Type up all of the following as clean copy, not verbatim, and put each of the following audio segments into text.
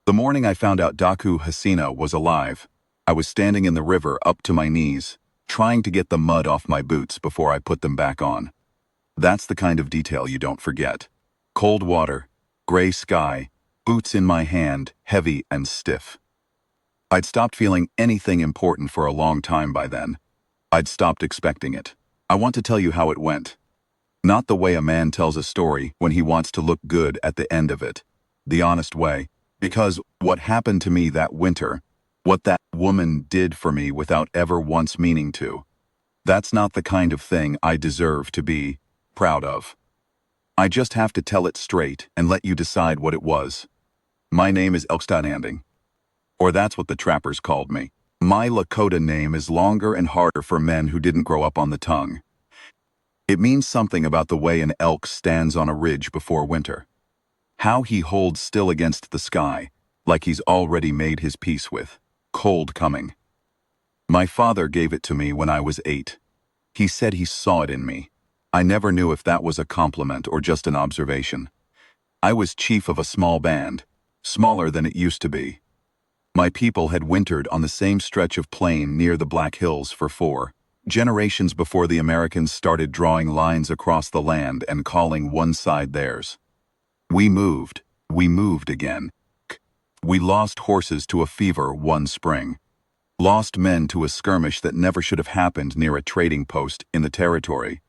The morning I found out Daku Hasina was alive, I was standing in the river up to my knees, trying to get the mud off my boots before I put them back on. That's the kind of detail you don't forget. Cold water, gray sky, boots in my hand, heavy and stiff. I'd stopped feeling anything important for a long time by then. I'd stopped expecting it. I want to tell you how it went. Not the way a man tells a story when he wants to look good at the end of it. The honest way. Because what happened to me that winter, what that woman did for me without ever once meaning to, that's not the kind of thing I deserve to be proud of. I just have to tell it straight and let you decide what it was. My name is Elkstadanding. Or that's what the trappers called me. My Lakota name is longer and harder for men who didn't grow up on the tongue. It means something about the way an elk stands on a ridge before winter. How he holds still against the sky, like he's already made his peace with cold coming. My father gave it to me when I was 8. He said he saw it in me. I never knew if that was a compliment or just an observation. I was chief of a small band, smaller than it used to be. My people had wintered on the same stretch of plain near the Black Hills for 4 generations before the Americans started drawing lines across the land and calling one side theirs. We moved again. We lost horses to a fever one spring. Lost men to a skirmish that never should have happened near a trading post in the territory.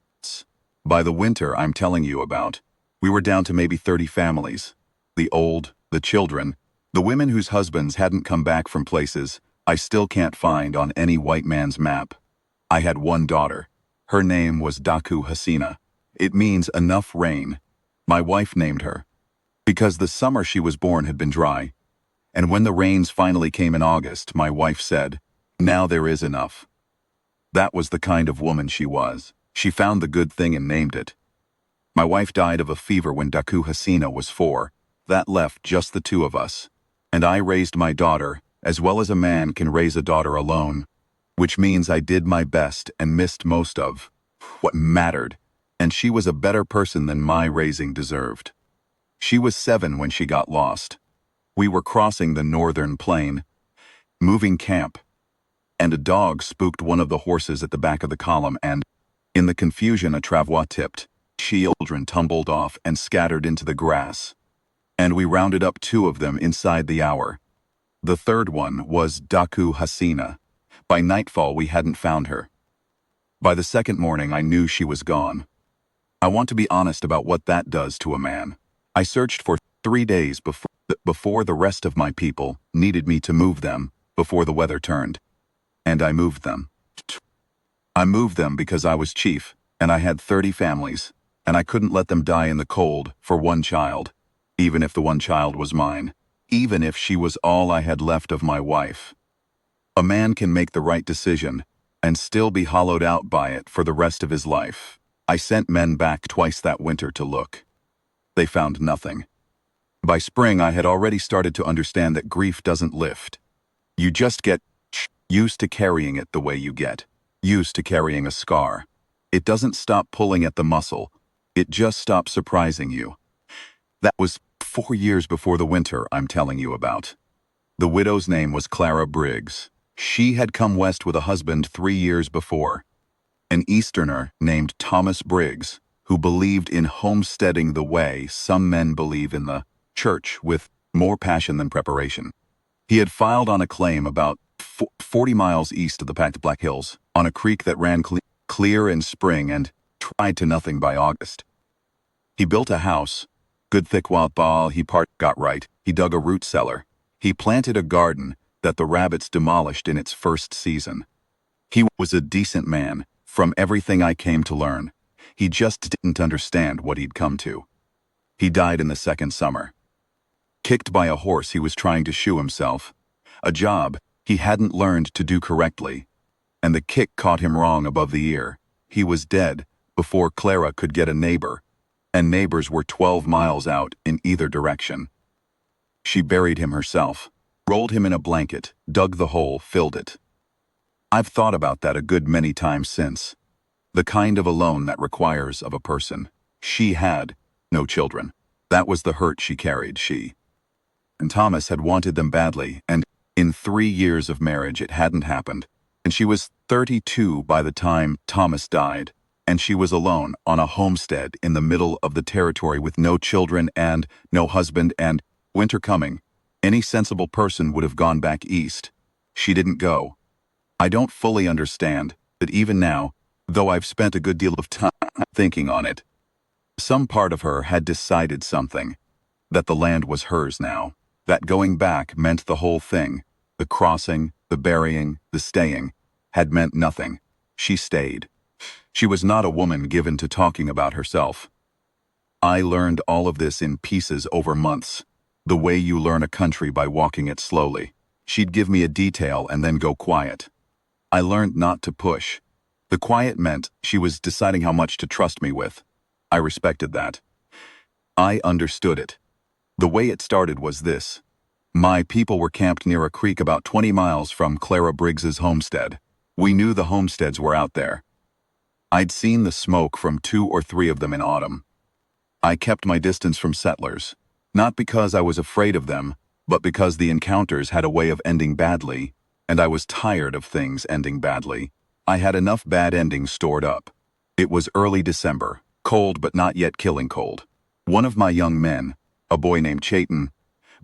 By the winter I'm telling you about, we were down to maybe 30 families. The old, the children, the women whose husbands hadn't come back from places I still can't find on any white man's map. I had one daughter. Her name was Daku Hasina. It means enough rain. My wife named her, because the summer she was born had been dry. And when the rains finally came in August, my wife said, "Now there is enough." That was the kind of woman she was. She found the good thing and named it. My wife died of a fever when Daku Hasina was 4. That left just the 2 of us. And I raised my daughter, as well as a man can raise a daughter alone, which means I did my best and missed most of what mattered, and she was a better person than my raising deserved. She was 7 when she got lost. We were crossing the northern plain, moving camp, and a dog spooked one of the horses at the back of the column and, in the confusion, a travois tipped. Children tumbled off and scattered into the grass. And we rounded up 2 of them inside the hour. The third one was Daku Hasina. By nightfall we hadn't found her. By the second morning I knew she was gone. I want to be honest about what that does to a man. I searched for 3 days before the rest of my people needed me to move them, before the weather turned. And I moved them. I moved them because I was chief, and I had 30 families, and I couldn't let them die in the cold for one child, even if the one child was mine, even if she was all I had left of my wife. A man can make the right decision and still be hollowed out by it for the rest of his life. I sent men back twice that winter to look. They found nothing. By spring, I had already started to understand that grief doesn't lift. You just get used to carrying it the way you get used to carrying a scar. It doesn't stop pulling at the muscle. It just stops surprising you. That was 4 years before the winter I'm telling you about. The widow's name was Clara Briggs. She had come west with a husband 3 years before. An Easterner named Thomas Briggs, who believed in homesteading the way some men believe in the church with more passion than preparation. He had filed on a claim about 40 miles east of the packed Black Hills, on a creek that ran clear in spring and tried to nothing by August. He built a house, good thick wild ball, got right. He dug a root cellar. He planted a garden that the rabbits demolished in its first season. He was a decent man, from everything I came to learn. He just didn't understand what he'd come to. He died in the second summer. Kicked by a horse he was trying to shoe himself, a job he hadn't learned to do correctly, and the kick caught him wrong above the ear. He was dead before Clara could get a neighbor, and neighbors were 12 miles out in either direction. She buried him herself, rolled him in a blanket, dug the hole, filled it. I've thought about that a good many times since. The kind of alone that requires of a person. She had no children. That was the hurt she carried, And Thomas had wanted them badly, and in 3 years of marriage it hadn't happened. And she was 32 by the time Thomas died, and she was alone on a homestead in the middle of the territory with no children and no husband, and winter coming. Any sensible person would have gone back east. She didn't go. I don't fully understand that even now, though I've spent a good deal of time thinking on it. Some part of her had decided something, that the land was hers now, that going back meant the whole thing, the crossing, the burying, the staying, had meant nothing. She stayed. She was not a woman given to talking about herself. I learned all of this in pieces over months, the way you learn a country by walking it slowly. She'd give me a detail and then go quiet. I learned not to push. The quiet meant she was deciding how much to trust me with. I respected that. I understood it. The way it started was this. My people were camped near a creek about 20 miles from Clara Briggs's homestead. We knew the homesteads were out there. I'd seen the smoke from 2 or 3 of them in autumn. I kept my distance from settlers, not because I was afraid of them, but because the encounters had a way of ending badly, and I was tired of things ending badly. I had enough bad endings stored up. It was early December, cold but not yet killing cold. One of my young men, a boy named Chayton,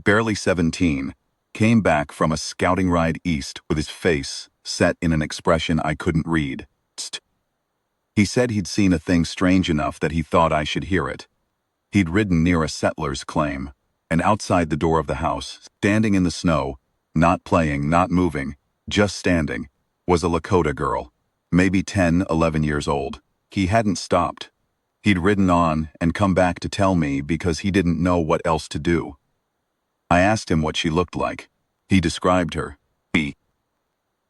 barely 17, came back from a scouting ride east with his face set in an expression I couldn't read. Tst. He said he'd seen a thing strange enough that he thought I should hear it. He'd ridden near a settler's claim, and outside the door of the house, standing in the snow, not playing, not moving, just standing, was a Lakota girl, maybe 10, 11 years old. He hadn't stopped. He'd ridden on and come back to tell me because he didn't know what else to do. I asked him what she looked like. He described her.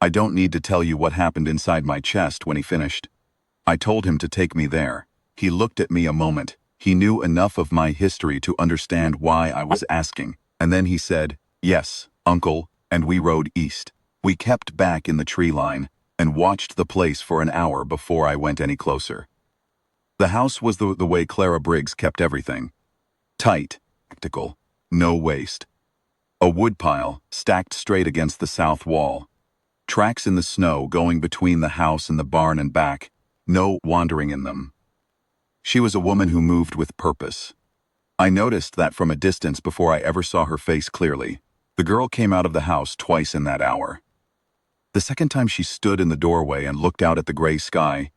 I don't need to tell you what happened inside my chest when he finished. I told him to take me there. He looked at me a moment. He knew enough of my history to understand why I was asking. And then he said, "Yes, uncle," and we rode east. We kept back in the tree line and watched the place for an hour before I went any closer. The house was the way Clara Briggs kept everything. Tight, practical, no waste. A woodpile stacked straight against the south wall. Tracks in the snow going between the house and the barn and back. No wandering in them. She was a woman who moved with purpose. I noticed that from a distance before I ever saw her face clearly. The girl came out of the house twice in that hour. The second time she stood in the doorway and looked out at the gray sky,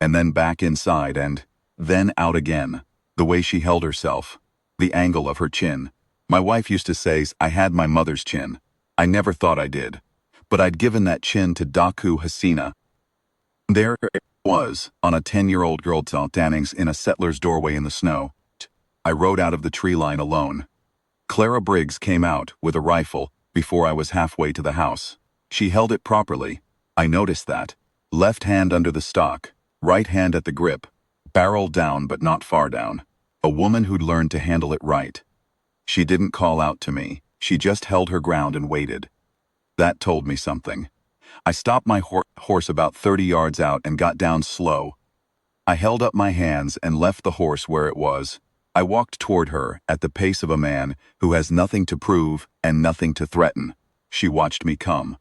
and then back inside and then out again, the way she held herself, the angle of her chin. My wife used to say I had my mother's chin. I never thought I did, but I'd given that chin to Daku Hasina. There it was, on a 10-year-old girl standing in a settler's doorway in the snow. I rode out of the tree line alone. Clara Briggs came out with a rifle before I was halfway to the house. She held it properly. I noticed that. Left hand under the stock, right hand at the grip, barrel down but not far down. A woman who'd learned to handle it right. She didn't call out to me. She just held her ground and waited. That told me something. I stopped my horse about 30 yards out and got down slow. I held up my hands and left the horse where it was. I walked toward her at the pace of a man who has nothing to prove and nothing to threaten. She watched me come.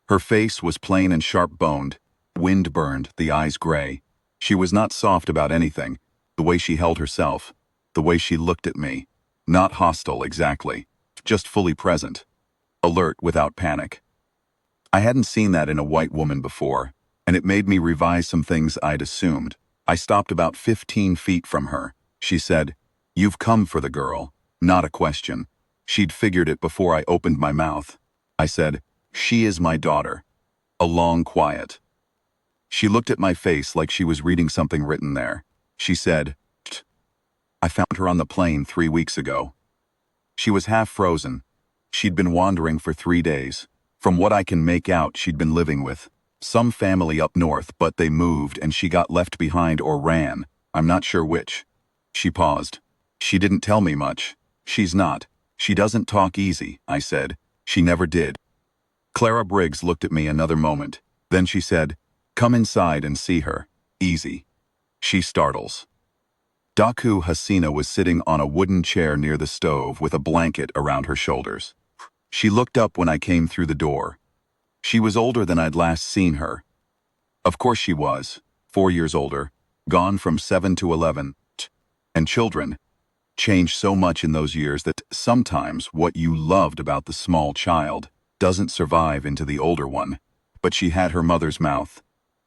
Her face was plain and sharp-boned, wind-burned, the eyes gray. She was not soft about anything, the way she held herself, the way she looked at me. Not hostile exactly, just fully present, alert without panic. I hadn't seen that in a white woman before, and it made me revise some things I'd assumed. I stopped about 15 feet from her. She said, "You've come for the girl." Not a question. She'd figured it before I opened my mouth. I said, "She is my daughter." A long quiet. She looked at my face like she was reading something written there. She said, "I found her on the plane 3 weeks ago." She was half frozen. She'd been wandering for 3 days. From what I can make out, she'd been living with some family up north, but they moved and she got left behind or ran. I'm not sure which. She paused. "She didn't tell me much. She's not. She doesn't talk easy," I said. "She never did." Clara Briggs looked at me another moment. Then she said, "Come inside and see her. Easy. She startles." Daku Hasina was sitting on a wooden chair near the stove with a blanket around her shoulders. She looked up when I came through the door. She was older than I'd last seen her. Of course she was, 4 years older, gone from 7 to 11, and children change so much in those years that sometimes what you loved about the small child doesn't survive into the older one. But she had her mother's mouth,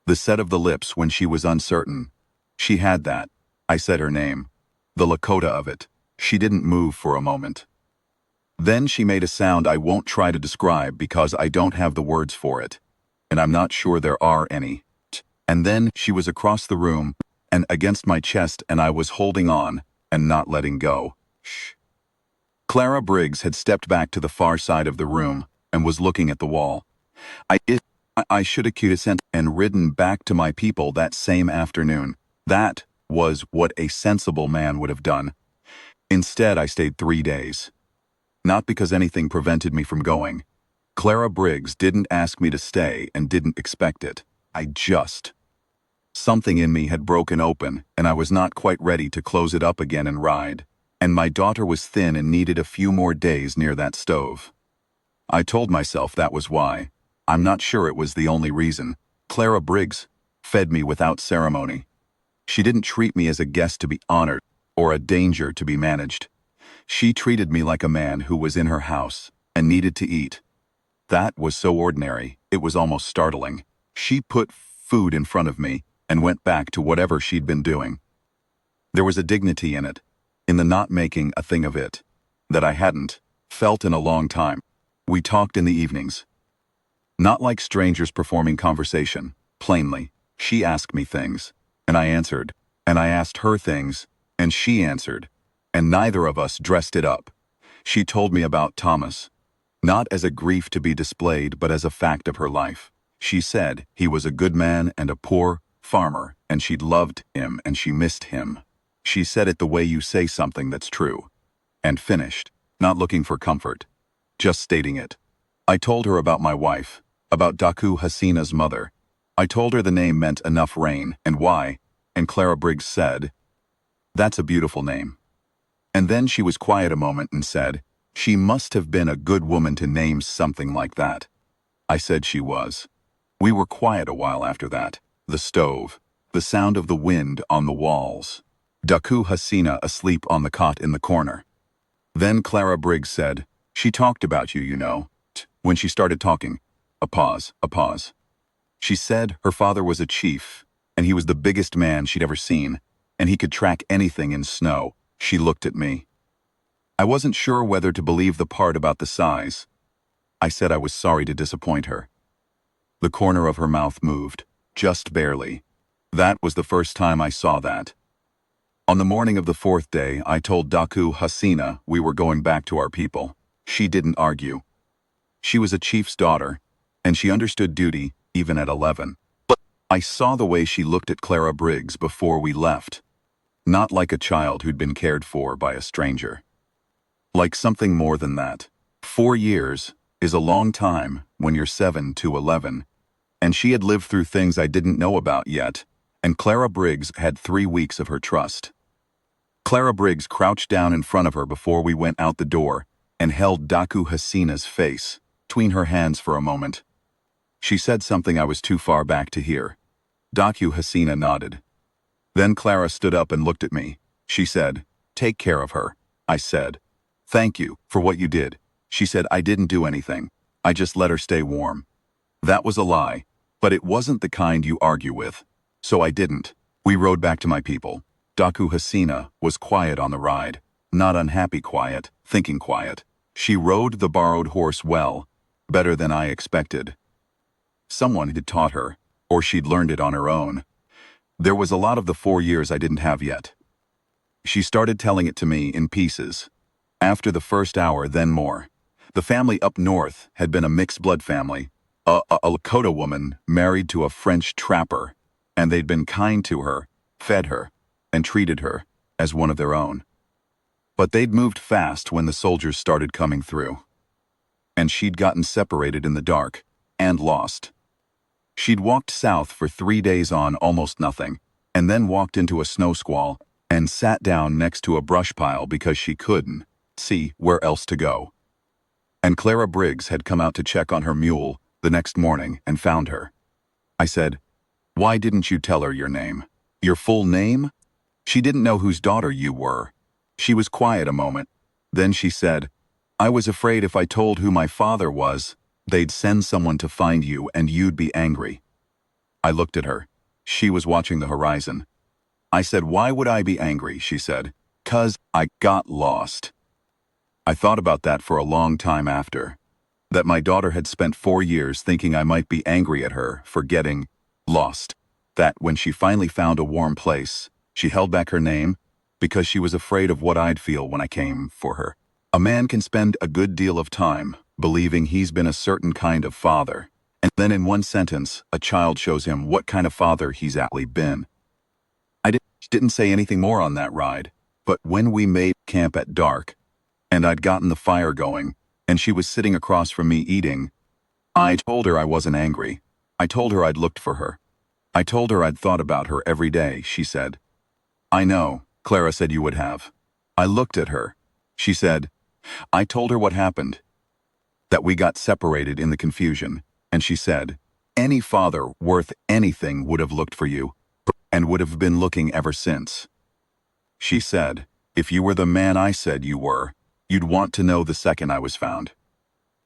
the set of the lips when she was uncertain. She had that. I said her name, the Lakota of it. She didn't move for a moment. Then she made a sound I won't try to describe because I don't have the words for it, and I'm not sure there are any. And then she was across the room and against my chest, and I was holding on and not letting go. Shh. Clara Briggs had stepped back to the far side of the room and was looking at the wall. I should have sent and ridden back to my people that same afternoon. That was what a sensible man would have done. Instead, I stayed 3 days. Not because anything prevented me from going. Clara Briggs didn't ask me to stay and didn't expect it. Something in me had broken open, and I was not quite ready to close it up again and ride. And my daughter was thin and needed a few more days near that stove. I told myself that was why. I'm not sure it was the only reason. Clara Briggs fed me without ceremony. She didn't treat me as a guest to be honored or a danger to be managed. She treated me like a man who was in her house and needed to eat. That was so ordinary, it was almost startling. She put food in front of me and went back to whatever she'd been doing. There was a dignity in it, in the not making a thing of it, that I hadn't felt in a long time. We talked in the evenings. Not like strangers performing conversation, plainly. She asked me things, and I answered, and I asked her things, and she answered, and neither of us dressed it up. She told me about Thomas, not as a grief to be displayed, but as a fact of her life. She said he was a good man and a poor farmer, and she'd loved him and she missed him. She said it the way you say something that's true. And finished, not looking for comfort, just stating it. I told her about my wife, about Daku Hasina's mother. I told her the name meant enough rain and why, and Clara Briggs said, "That's a beautiful name." And then she was quiet a moment and said, "She must have been a good woman to name something like that." I said she was. We were quiet a while after that. The stove, the sound of the wind on the walls. Daku Hasina asleep on the cot in the corner. Then Clara Briggs said, "She talked about you, you know." When she started talking, a pause. She said her father was a chief, and he was the biggest man she'd ever seen, and he could track anything in snow. She looked at me. I wasn't sure whether to believe the part about the size. I said I was sorry to disappoint her. The corner of her mouth moved, just barely. That was the first time I saw that. On the morning of the 4th day, I told Daku Hasina we were going back to our people. She didn't argue. She was a chief's daughter, and she understood duty even at 11. But I saw the way she looked at Clara Briggs before we left. Not like a child who'd been cared for by a stranger. Like something more than that. 4 years is a long time when you're 7 to 11, and she had lived through things I didn't know about yet, and Clara Briggs had 3 weeks of her trust. Clara Briggs crouched down in front of her before we went out the door and held Daku Hasina's face between her hands for a moment. She said something I was too far back to hear. Daku Hasina nodded. Then Clara stood up and looked at me. She said, "Take care of her." I said, "Thank you for what you did." She said, "I didn't do anything. I just let her stay warm." That was a lie, but it wasn't the kind you argue with. So I didn't. We rode back to my people. Daku Hasina was quiet on the ride. Not unhappy quiet, thinking quiet. She rode the borrowed horse well, better than I expected. Someone had taught her, or she'd learned it on her own. There was a lot of the 4 years I didn't have yet. She started telling it to me in pieces. After the first hour, then more. The family up north had been a mixed-blood family, a Lakota woman married to a French trapper, and they'd been kind to her, fed her, and treated her as one of their own. But they'd moved fast when the soldiers started coming through. And she'd gotten separated in the dark, and lost. She'd walked south for 3 days on almost nothing, and then walked into a snow squall, and sat down next to a brush pile because she couldn't see where else to go. And Clara Briggs had come out to check on her mule the next morning and found her. I said, "Why didn't you tell her your name? Your full name?" She didn't know whose daughter you were. She was quiet a moment. Then she said, "I was afraid if I told who my father was, they'd send someone to find you and you'd be angry." I looked at her. She was watching the horizon. I said, "Why would I be angry?" She said, "'Cause I got lost." I thought about that for a long time after. That my daughter had spent 4 years thinking I might be angry at her for getting lost. That when she finally found a warm place, she held back her name because she was afraid of what I'd feel when I came for her. A man can spend a good deal of time believing he's been a certain kind of father, and then in one sentence, a child shows him what kind of father he's actually been. I didn't say anything more on that ride, but when we made camp at dark, and I'd gotten the fire going, and she was sitting across from me eating, I told her I wasn't angry. I told her I'd looked for her. I told her I'd thought about her every day, she said. "I know," Clara said, "you would have." I looked at her. She said, "I told her what happened, that we got separated in the confusion, and she said, any father worth anything would have looked for you, and would have been looking ever since. She said, if you were the man I said you were, you'd want to know the second I was found."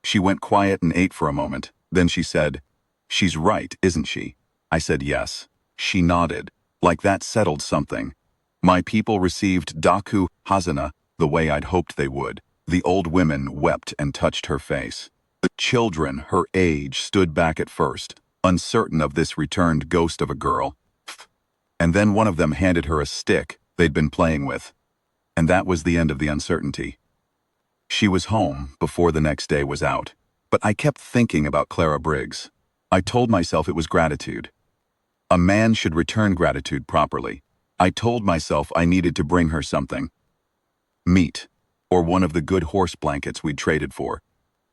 She went quiet and ate for a moment. Then she said, "She's right, isn't she?" I said yes. She nodded. Like that settled something. My people received Daku Hazana the way I'd hoped they would. The old women wept and touched her face. The children her age stood back at first, uncertain of this returned ghost of a girl. And then one of them handed her a stick they'd been playing with. And that was the end of the uncertainty. She was home before the next day was out. But I kept thinking about Clara Briggs. I told myself it was gratitude. A man should return gratitude properly. I told myself I needed to bring her something. Meat, or one of the good horse blankets we'd traded for.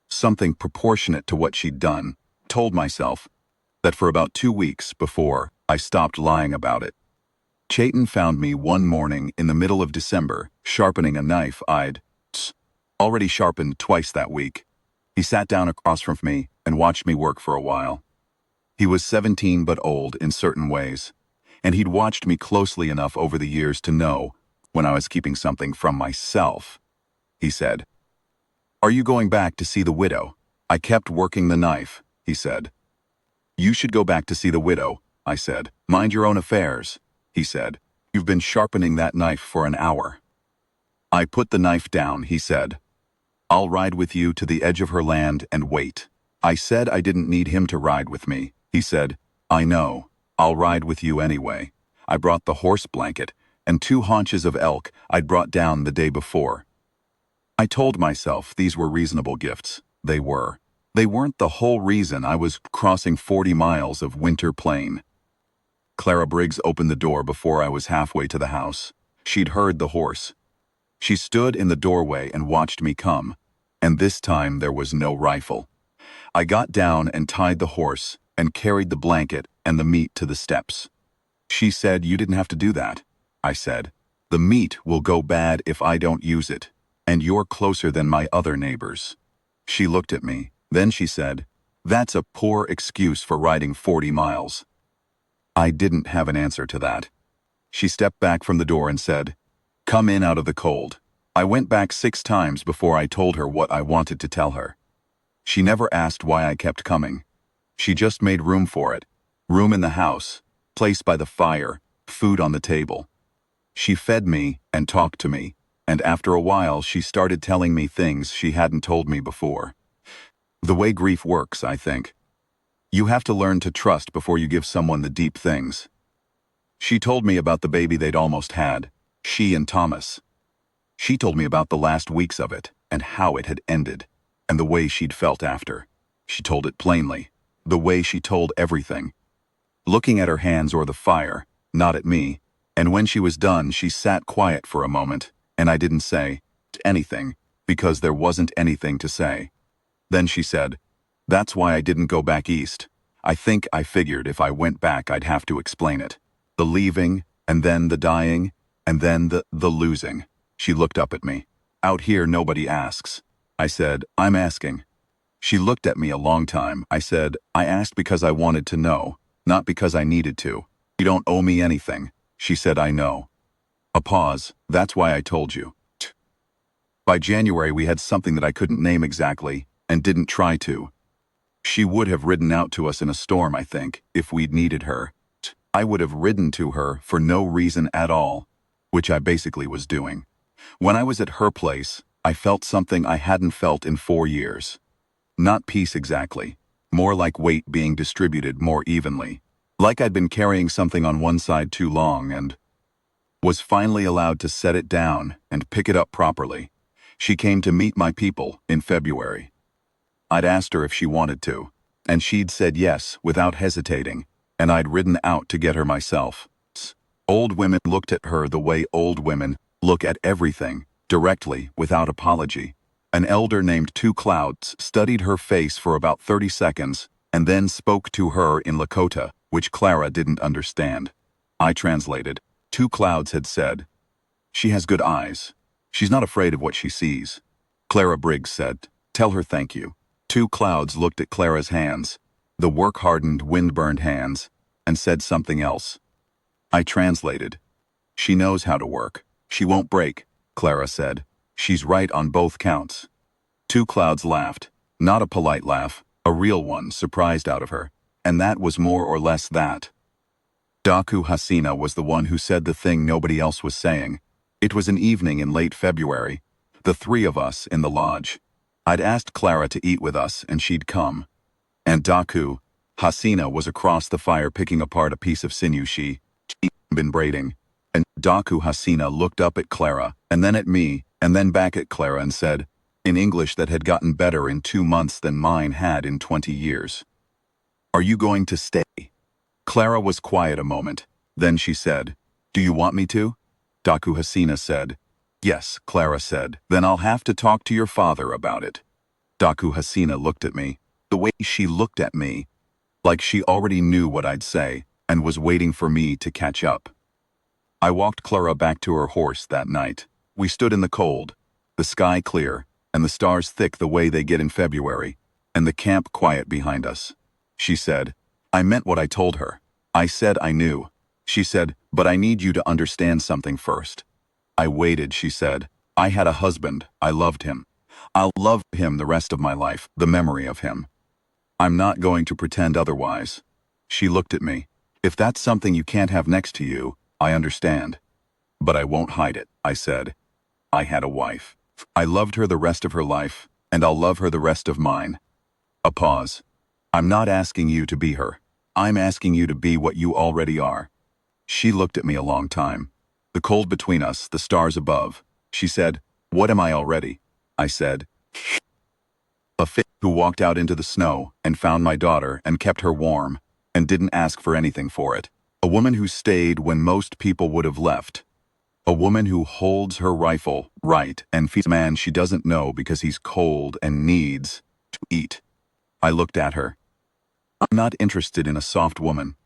Something proportionate to what she'd done. Told myself that for about 2 weeks before I stopped lying about it. Chayton found me one morning in the middle of December, sharpening a knife I'd already sharpened twice that week. He sat down across from me and watched me work for a while. He was 17 but old in certain ways, and he'd watched me closely enough over the years to know when I was keeping something from myself. He said, "Are you going back to see the widow?" I kept working the knife, he said. "You should go back to see the widow," I said. "Mind your own affairs," he said. "You've been sharpening that knife for an hour." I put the knife down, he said. "I'll ride with you to the edge of her land and wait." I said I didn't need him to ride with me. He said, "I know. I'll ride with you anyway." I brought the horse blanket and 2 haunches of elk I'd brought down the day before. I told myself these were reasonable gifts. They were. They weren't the whole reason I was crossing 40 miles of winter plain. Clara Briggs opened the door before I was halfway to the house. She'd heard the horse. She stood in the doorway and watched me come, and this time there was no rifle. I got down and tied the horse and carried the blanket and the meat to the steps. She said, "You didn't have to do that." I said, "The meat will go bad if I don't use it, and you're closer than my other neighbors." She looked at me. Then she said, "That's a poor excuse for riding 40 miles. I didn't have an answer to that. She stepped back from the door and said, "Come in out of the cold." I went back 6 times before I told her what I wanted to tell her. She never asked why I kept coming. She just made room for it. Room in the house, place by the fire, food on the table. She fed me and talked to me, and after a while she started telling me things she hadn't told me before. The way grief works, I think. You have to learn to trust before you give someone the deep things. She told me about the baby they'd almost had, she and Thomas. She told me about the last weeks of it and how it had ended, and the way she'd felt after. She told it plainly, the way she told everything. Looking at her hands or the fire, not at me, and when she was done she sat quiet for a moment, and I didn't say anything, because there wasn't anything to say. Then she said, "That's why I didn't go back east. I think I figured if I went back I'd have to explain it. The leaving, and then the dying, And then the losing. She looked up at me. Out here, nobody asks. I said, I'm asking. She looked at me a long time. I said, I asked because I wanted to know, not because I needed to. You don't owe me anything. She said, I know. A pause. That's why I told you. By January, we had something that I couldn't name exactly, and didn't try to. She would have ridden out to us in a storm, I think, if we'd needed her. I would have ridden to her for no reason at all, which I basically was doing. When I was at her place, I felt something I hadn't felt in 4 years. Not peace exactly, more like weight being distributed more evenly. Like I'd been carrying something on one side too long and was finally allowed to set it down and pick it up properly. She came to meet my people in February. I'd asked her if she wanted to, and she'd said yes without hesitating, and I'd ridden out to get her myself. Old women looked at her the way old women look at everything, directly, without apology. An elder named Two Clouds studied her face for about 30 seconds and then spoke to her in Lakota, which Clara didn't understand. I translated. Two Clouds had said, "She has good eyes. She's not afraid of what she sees." Clara Briggs said, "Tell her thank you." Two Clouds looked at Clara's hands, the work-hardened, wind-burned hands, and said something else. I translated. "She knows how to work. She won't break," Clara said. "She's right on both counts." Two Clouds laughed, not a polite laugh, a real one, surprised out of her, and that was more or less that. Daku Hasina was the one who said the thing nobody else was saying. It was an evening in late February, the three of us in the lodge. I'd asked Clara to eat with us and she'd come. And Daku Hasina was across the fire picking apart a piece of sinew she'd been braiding. And Daku Hasina looked up at Clara, and then at me, and then back at Clara and said, in English that had gotten better in 2 months than mine had in 20 years, "Are you going to stay?" Clara was quiet a moment. Then she said, "Do you want me to?" Daku Hasina said, "Yes," Clara said. "Then I'll have to talk to your father about it." Daku Hasina looked at me, the way she looked at me, like she already knew what I'd say and was waiting for me to catch up. I walked Clara back to her horse that night. We stood in the cold, the sky clear, and the stars thick the way they get in February, and the camp quiet behind us. She said, I meant what I told her. I said I knew. She said, but I need you to understand something first. I waited, she said. I had a husband. I loved him. I'll love him the rest of my life, the memory of him. I'm not going to pretend otherwise. She looked at me. If that's something you can't have next to you, I understand. But I won't hide it, I said. I had a wife. I loved her the rest of her life, and I'll love her the rest of mine. A pause. I'm not asking you to be her. I'm asking you to be what you already are. She looked at me a long time. The cold between us, the stars above. She said, what am I already? I said, a fish who walked out into the snow and found my daughter and kept her warm and didn't ask for anything for it. A woman who stayed when most people would have left. A woman who holds her rifle right and feeds a man she doesn't know because he's cold and needs to eat. I looked at her. I'm not interested in a soft woman.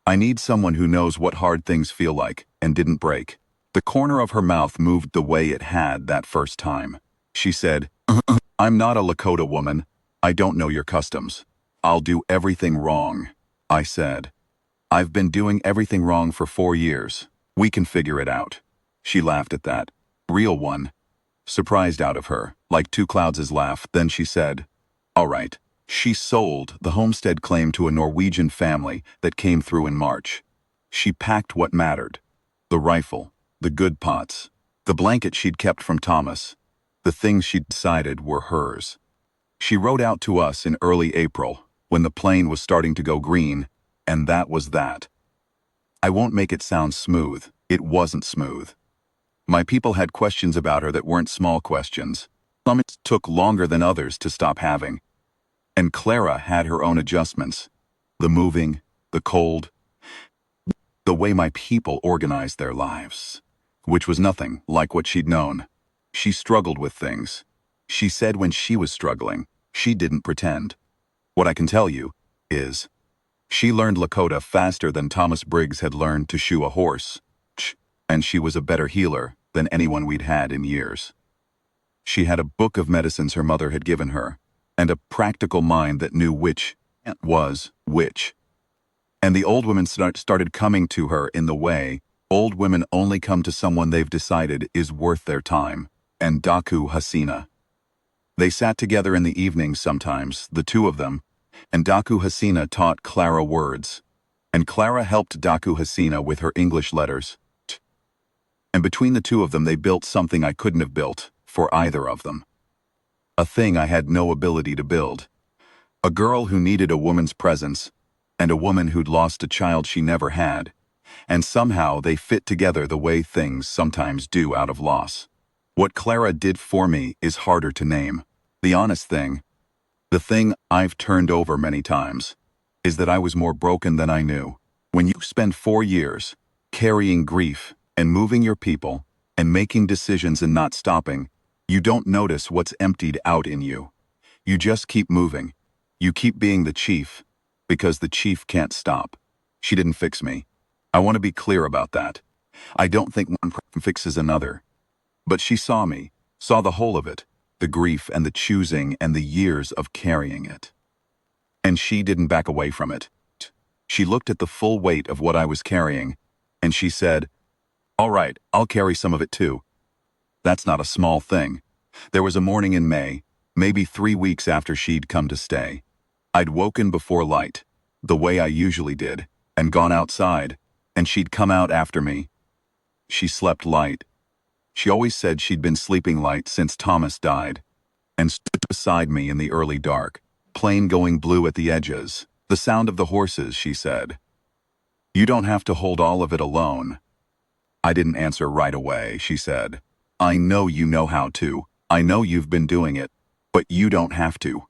I need someone who knows what hard things feel like and didn't break. The corner of her mouth moved the way it had that first time. She said, I'm not a Lakota woman. I don't know your customs. I'll do everything wrong. I said, I've been doing everything wrong for 4 years. We can figure it out. She laughed at that. Real one. Surprised out of her, like Two Clouds' laugh, then she said, all right. She sold the homestead claim to a Norwegian family that came through in March. She packed what mattered. The rifle, the good pots, the blanket she'd kept from Thomas. The things she'd decided were hers. She rode out to us in early April, when the plane was starting to go green, and that was that. I won't make it sound smooth. It wasn't smooth. My people had questions about her that weren't small questions. Some took longer than others to stop having. And Clara had her own adjustments. The moving, the cold, the way my people organized their lives, which was nothing like what she'd known. She struggled with things. She said when she was struggling, she didn't pretend. What I can tell you is, she learned Lakota faster than Thomas Briggs had learned to shoe a horse. and she was a better healer than anyone we'd had in years. She had a book of medicines her mother had given her, and a practical mind that knew which was which. And the old women started coming to her in the way old women only come to someone they've decided is worth their time, and Daku Hasina. They sat together in the evenings sometimes, the two of them, and Daku Hasina taught Clara words, and Clara helped Daku Hasina with her English letters. And between the two of them they built something I couldn't have built for either of them. A thing I had no ability to build. A girl who needed a woman's presence, and a woman who'd lost a child she never had, and somehow they fit together the way things sometimes do out of loss. What Clara did for me is harder to name. The honest thing, the thing I've turned over many times, is that I was more broken than I knew. When you spend 4 years carrying grief and moving your people and making decisions and not stopping, you don't notice what's emptied out in you. You just keep moving. You keep being the chief, because the chief can't stop. She didn't fix me. I want to be clear about that. I don't think one person fixes another. But she saw me, saw the whole of it, the grief and the choosing and the years of carrying it. And she didn't back away from it. She looked at the full weight of what I was carrying, and she said, "All right, I'll carry some of it too." That's not a small thing. There was a morning in May, maybe 3 weeks after she'd come to stay. I'd woken before light, the way I usually did, and gone outside, and she'd come out after me. She slept light. She always said she'd been sleeping light since Thomas died, and stood beside me in the early dark, plain going blue at the edges, the sound of the horses, she said. "You don't have to hold all of it alone." I didn't answer right away, she said. "I know you know how to. I know you've been doing it, but you don't have to."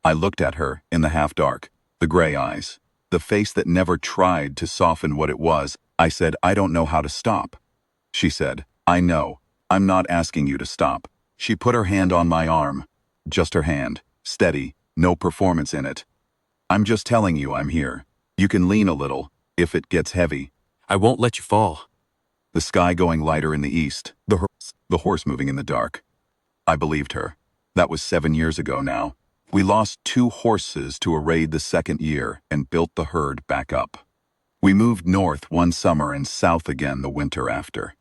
I looked at her in the half-dark, the gray eyes, the face that never tried to soften what it was. I said, "I don't know how to stop." She said, "I know. I'm not asking you to stop." She put her hand on my arm. Just her hand, steady, no performance in it. "I'm just telling you I'm here. You can lean a little, if it gets heavy." I won't let you fall. The sky going lighter in the east, the horse moving in the dark. I believed her. That was 7 years ago now. We lost 2 horses to a raid the second year and built the herd back up. We moved north one summer and south again the winter after.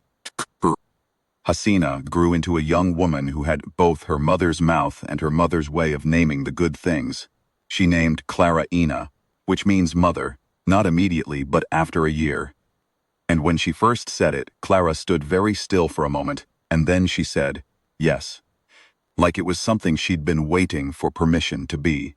Hasina grew into a young woman who had both her mother's mouth and her mother's way of naming the good things. She named Clara Ina, which means mother, not immediately but after a year. And when she first said it, Clara stood very still for a moment, and then she said, yes, like it was something she'd been waiting for permission to be.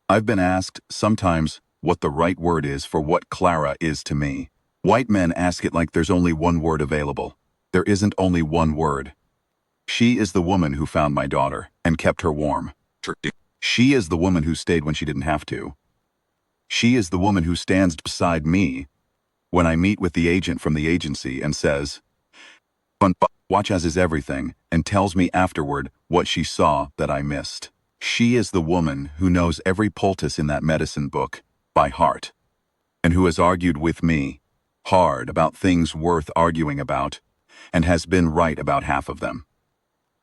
I've been asked, sometimes, what the right word is for what Clara is to me. White men ask it like there's only one word available. There isn't only one word. She is the woman who found my daughter and kept her warm. She is the woman who stayed when she didn't have to. She is the woman who stands beside me when I meet with the agent from the agency and says, "Watch as is everything," and tells me afterward what she saw that I missed. She is the woman who knows every poultice in that medicine book by heart, and who has argued with me hard about things worth arguing about, and has been right about half of them.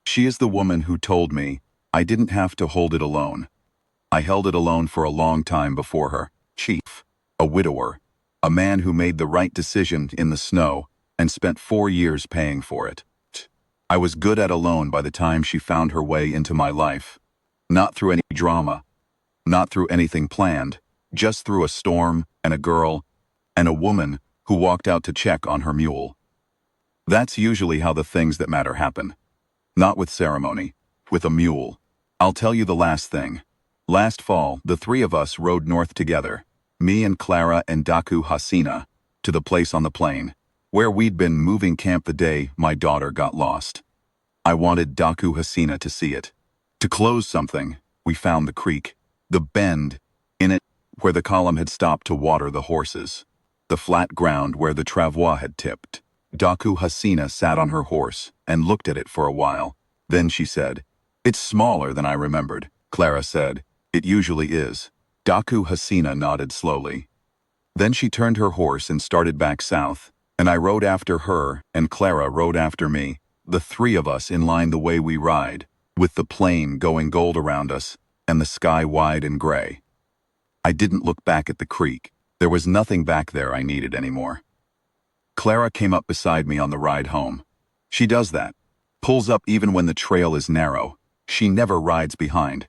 She is the woman who told me I didn't have to hold it alone. I held it alone for a long time before her. Chief, a widower, a man who made the right decision in the snow and spent 4 years paying for it. I was good at alone by the time she found her way into my life. Not through any drama, not through anything planned, just through a storm and a girl and a woman who walked out to check on her mule. That's usually how the things that matter happen. Not with ceremony, with a mule. I'll tell you the last thing. Last fall, the 3 of us rode north together, me and Clara and Daku Hasina, to the place on the plain, where we'd been moving camp the day my daughter got lost. I wanted Daku Hasina to see it. To close something, we found the creek, the bend in it where the column had stopped to water the horses, the flat ground where the travois had tipped. Daku Hasina sat on her horse and looked at it for a while. Then she said, "It's smaller than I remembered." Clara said, "It usually is." Daku Hasina nodded slowly. Then she turned her horse and started back south, And I rode after her, and Clara rode after me, the three of us in line the way we ride, with the plain going gold around us, and the sky wide and gray. I didn't look back at the creek. There was nothing back there I needed anymore. Clara came up beside me on the ride home. She does that. Pulls up even when the trail is narrow. She never rides behind.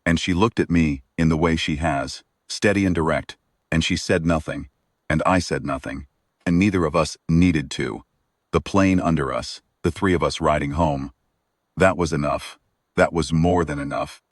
And she looked at me in the way she has, steady and direct, and she said nothing, and I said nothing, and neither of us needed to. The plain under us, the three of us riding home. That was enough. That was more than enough.